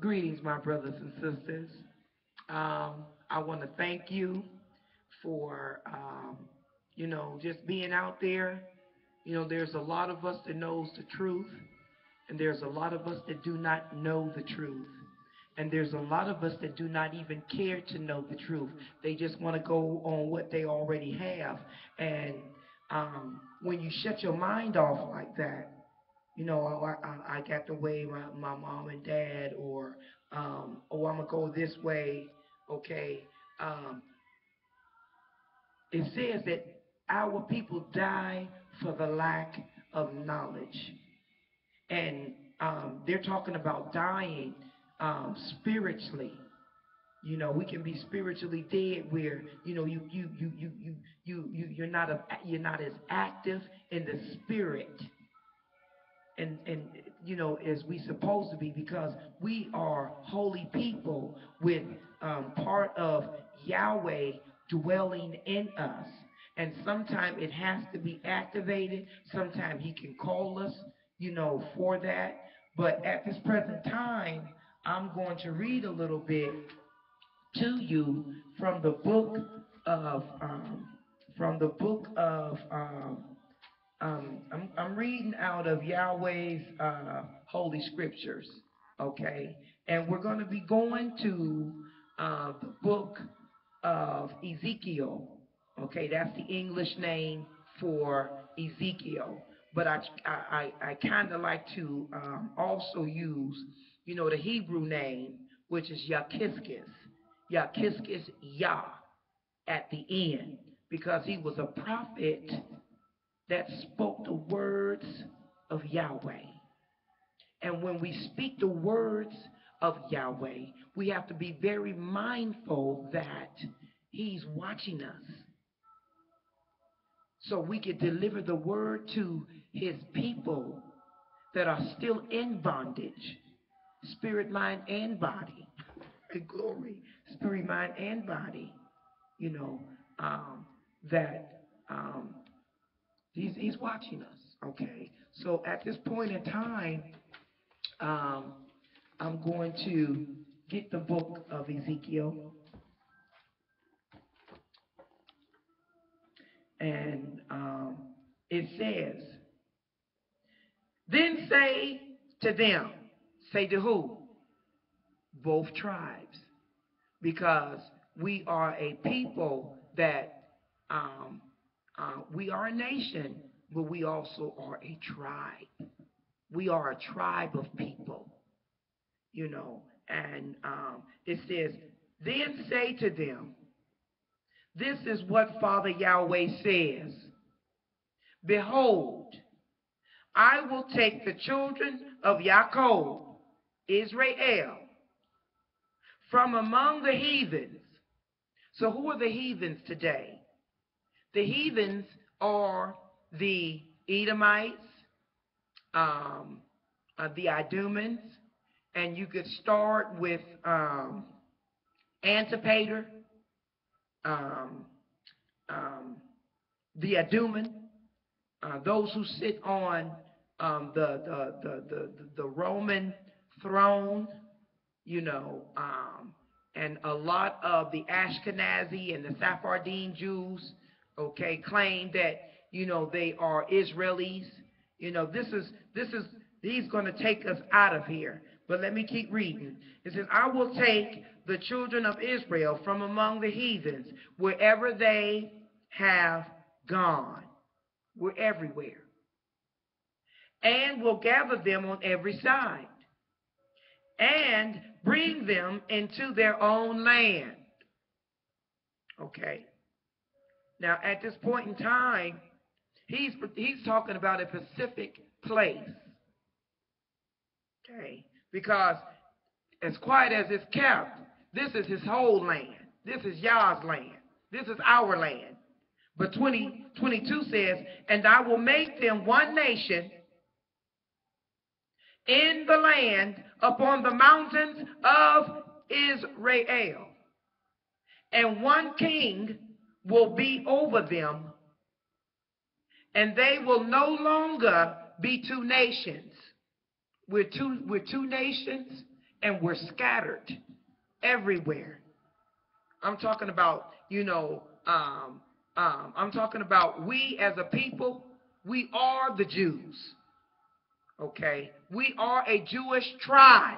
Greetings, my brothers and sisters. I want to thank you for, just being out there. There's a lot of us that knows the truth, and there's a lot of us that do not know the truth. And there's a lot of us that do not even care to know the truth. They just want to go on what they already have. And when you shut your mind off like that, I got the way my mom and dad, or I'm gonna go this way. Okay, um, it says that our people die for the lack of knowledge, and they're talking about dying spiritually. We can be spiritually dead where you're not as active in the spirit, and as we supposed to be, because we are holy people with part of Yahweh dwelling in us. And sometimes it has to be activated. Sometimes he can call us, for that. But at this present time, I'm going to read a little bit to you from the book of I'm reading out of Yahweh's holy scriptures, okay? And we're going to be going to the book of Ezekiel, okay? That's the English name for Ezekiel. But I kind of like to also use, the Hebrew name, which is Yakiskis. Yakiskis Yah at the end, because he was a prophet that spoke the words of Yahweh. And when we speak the words of Yahweh, we have to be very mindful that he's watching us, so we can deliver the word to his people that are still in bondage, spirit, mind, and body. Glory, spirit, mind, and body. You know, that he's watching us. Okay, so at this point in time, um, I'm going to get the book of Ezekiel, and it says, "Then say to them," say to who? Both tribes, because we are a people that um, we are a nation, but we also are a tribe. We are a tribe of people, and it says, "Then say to them, this is what Father Yahweh says. Behold, I will take the children of Yaakov, Israel, from among the heathens." So who are the heathens today? The heathens are the Edomites, the Idumans, and you could start with Antipater, um, the Iduman, those who sit on the Roman throne, and a lot of the Ashkenazi and the Sephardim Jews, okay, claim that they are Israelis. This is he's going to take us out of here. But let me keep reading. It says, "I will take the children of Israel from among the heathens, wherever they have gone." We're everywhere. "And will gather them on every side, and bring them into their own land." Okay. Now, at this point in time, he's talking about a specific place. Okay. Because as quiet as it's kept, this is his whole land. This is Yah's land. This is our land. But 22 says, "And I will make them one nation in the land upon the mountains of Israel, and one king will be over them, and they will no longer be two nations." We're two nations, and we're scattered everywhere. I'm talking about, I'm talking about we as a people, we are the Jews. Okay? We are a Jewish tribe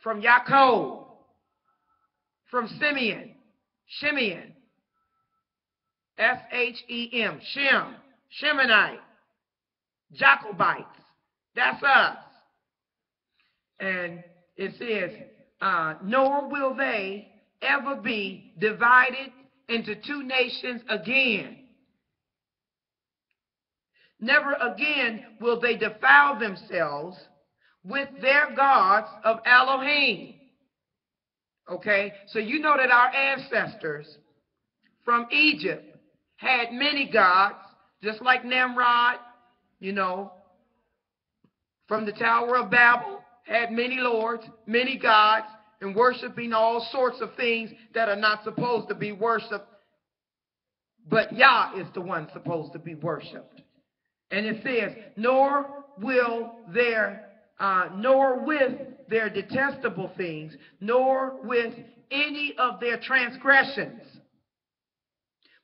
from Yaakov, from Simeon, S-H-E-M, Shem, Shemonite, Jacobites. That's us. And it says, nor will they ever be divided into two nations again. Never again will they defile themselves with their gods of Elohim. Okay, so you know that our ancestors from Egypt had many gods, just like Nimrod, from the Tower of Babel, had many lords, many gods, and worshiping all sorts of things that are not supposed to be worshipped. But Yah is the one supposed to be worshipped. And it says, nor with their detestable things, nor with any of their transgressions.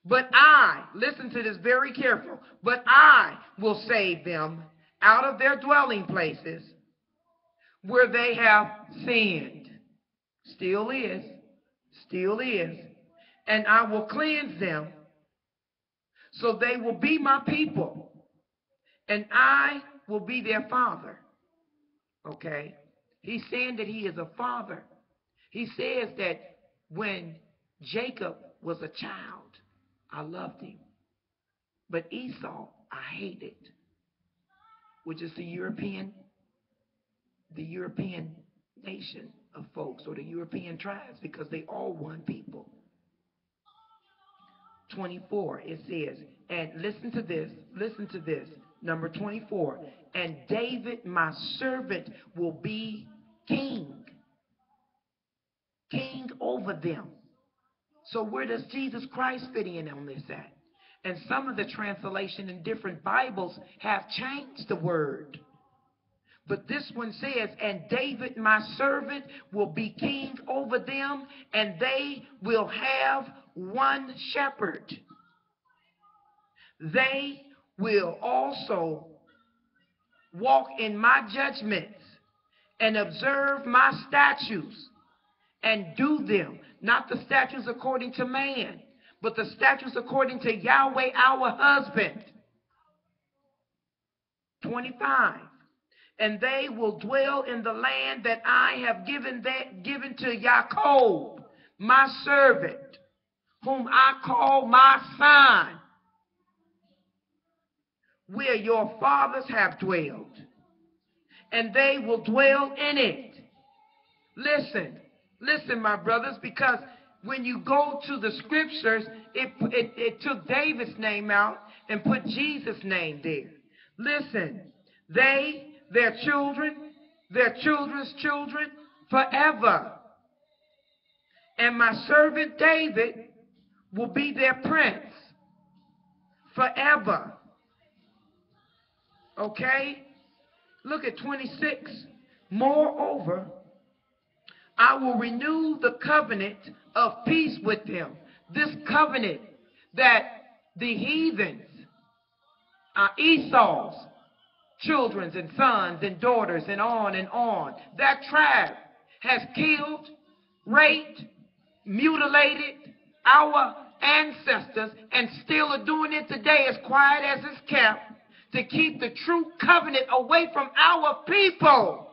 But I, listen to this very careful, but I will save them out of their dwelling places where they have sinned. Still is. And I will cleanse them, so they will be my people, and I will be their father. Okay? He's saying that he is a father. He says that when Jacob was a child, I loved him. But Esau, I hated. Which is the European nation of folks, or the European tribes, because they all one people. 24, it says, and listen to this, number 24, and David, my servant, will be king over them. So where does Jesus Christ fit in on this at? And some of the translation in different Bibles have changed the word. But this one says, and David, my servant, will be king over them, and they will have one shepherd. They will also walk in my judgments and observe my statutes and do them. Not the statutes according to man, but the statutes according to Yahweh, our husband. 25. And they will dwell in the land that I have given to Yaakov, my servant, whom I call my son, where your fathers have dwelled, and they will dwell in it. Listen, my brothers, because when you go to the scriptures, it took David's name out and put Jesus' name there. Listen, their children, their children's children, forever. And my servant David will be their prince forever. Okay? Look at 26. Moreover, I will renew the covenant of peace with them. This covenant that the heathens, Esau's children and sons and daughters and on, that tribe has killed, raped, mutilated our ancestors, and still are doing it today as quiet as it's kept, to keep the true covenant away from our people.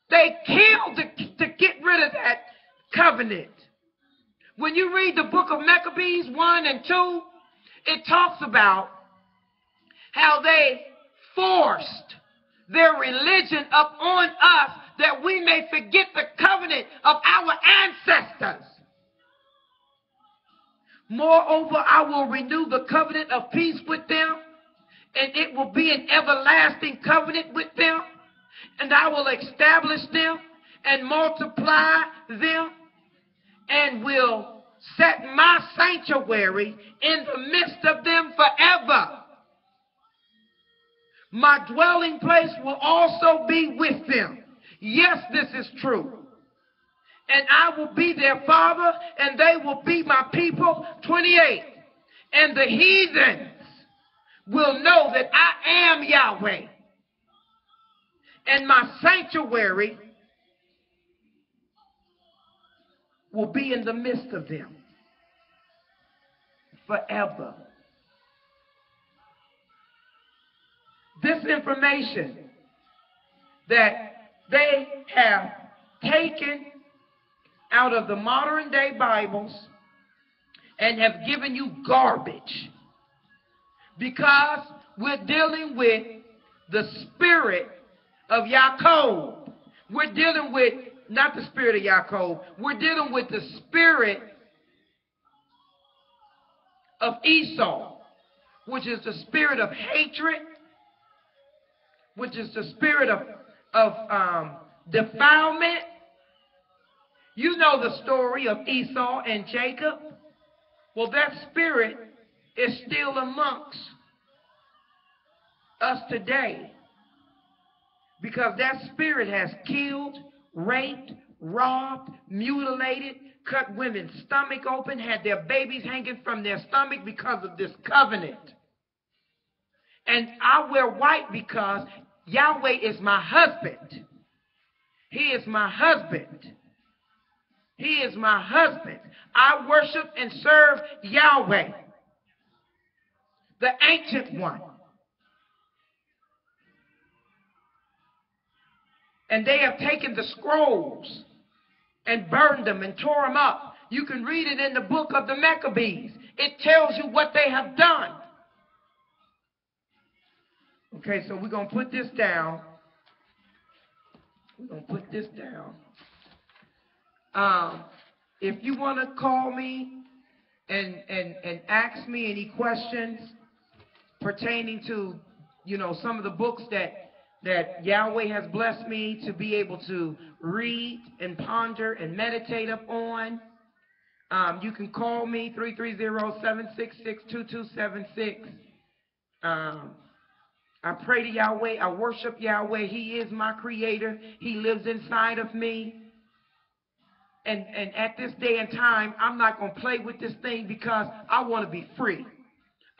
They killed to get rid of that covenant. When you read the book of Maccabees 1 and 2, it talks about how they forced their religion upon us that we may forget the covenant of our ancestors. Moreover, I will renew the covenant of peace with them, and it will be an everlasting covenant with them, and I will establish them and multiply them, and will set my sanctuary in the midst of them forever. My dwelling place will also be with them. Yes, this is true. And I will be their father, and they will be my people. 28. And the heathens will know that I am Yahweh, and my sanctuary will be in the midst of them forever. This information that they have taken out of the modern day Bibles and have given you garbage, because we're dealing with the spirit of Yaakov. We're dealing with not the spirit of Yaakov. We're dealing with the spirit of Esau, which is the spirit of hatred, which is the spirit of defilement. You know the story of Esau and Jacob. Well, that spirit is still amongst us today, because that spirit has killed, raped, robbed, mutilated, cut women's stomach open, had their babies hanging from their stomach because of this covenant. And I wear white because Yahweh is my husband. He is my husband. He is my husband. I worship and serve Yahweh, the ancient one. And they have taken the scrolls and burned them and tore them up. You can read it in the book of the Maccabees. It tells you what they have done. Okay, so we're going to put this down. We're going to put this down. If you want to call me and ask me any questions pertaining to, some of the books that Yahweh has blessed me to be able to read and ponder and meditate upon, you can call me 330-766-2276. I pray to Yahweh. I worship Yahweh. He is my creator. He lives inside of me. And at this day and time, I'm not going to play with this thing, because I want to be free.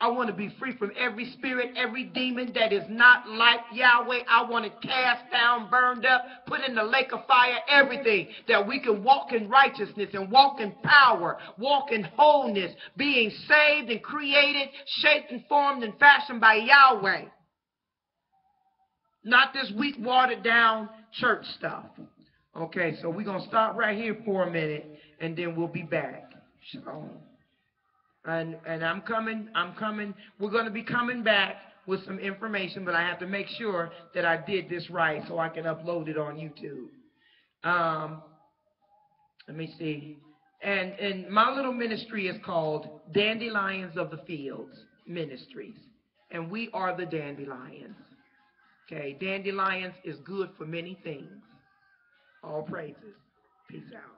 I want to be free from every spirit, every demon that is not like Yahweh. I want it cast down, burned up, put in the lake of fire, everything, that we can walk in righteousness and walk in power, walk in wholeness, being saved and created, shaped and formed and fashioned by Yahweh. Not this weak, watered down church stuff. Okay, so we're going to stop right here for a minute, and then we'll be back. Shalom. And I'm coming. We're going to be coming back with some information, but I have to make sure that I did this right so I can upload it on YouTube. Let me see. And my little ministry is called Dandelions of the Fields Ministries. And we are the dandelions. Okay, dandelions is good for many things. All praises. Peace out.